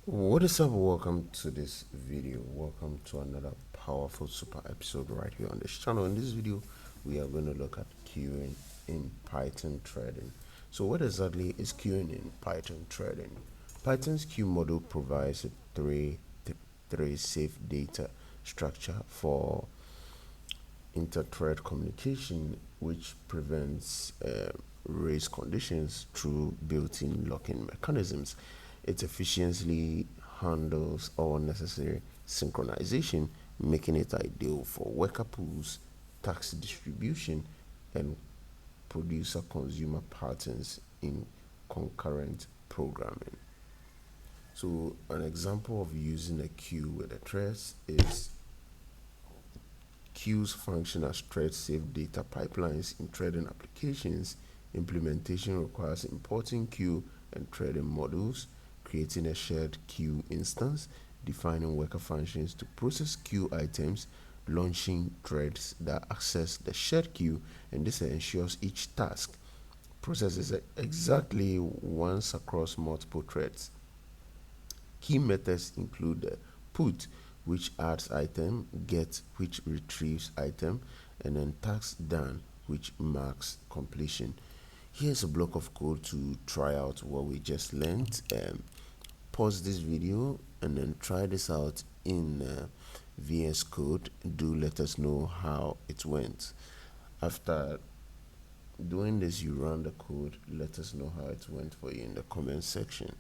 What is up? Welcome to this video. Welcome to another powerful super episode right here on this channel. In this video, we are going to look at queuing in Python threading. So what exactly is queuing in Python threading? Python's queue model provides a three safe data structure for inter-thread communication, which prevents race conditions through built-in locking mechanisms. It efficiently handles all necessary synchronization, making it ideal for worker pools, task distribution, and producer-consumer patterns in concurrent programming. So an example of using a queue with a threads is queues function as thread-safe data pipelines in threading applications. Implementation requires importing queue and threading modules, creating a shared queue instance, defining worker functions to process queue items, launching threads that access the shared queue, and this ensures each task processes exactly once across multiple threads. Key methods include the put, which adds item, get, which retrieves item, and then task done, which marks completion. Here's a block of code to try out what we just learned. Pause this video and then try this out in VS Code. Do let us know how it went. After doing this, you run the code. Let us know how it went for you in the comment section.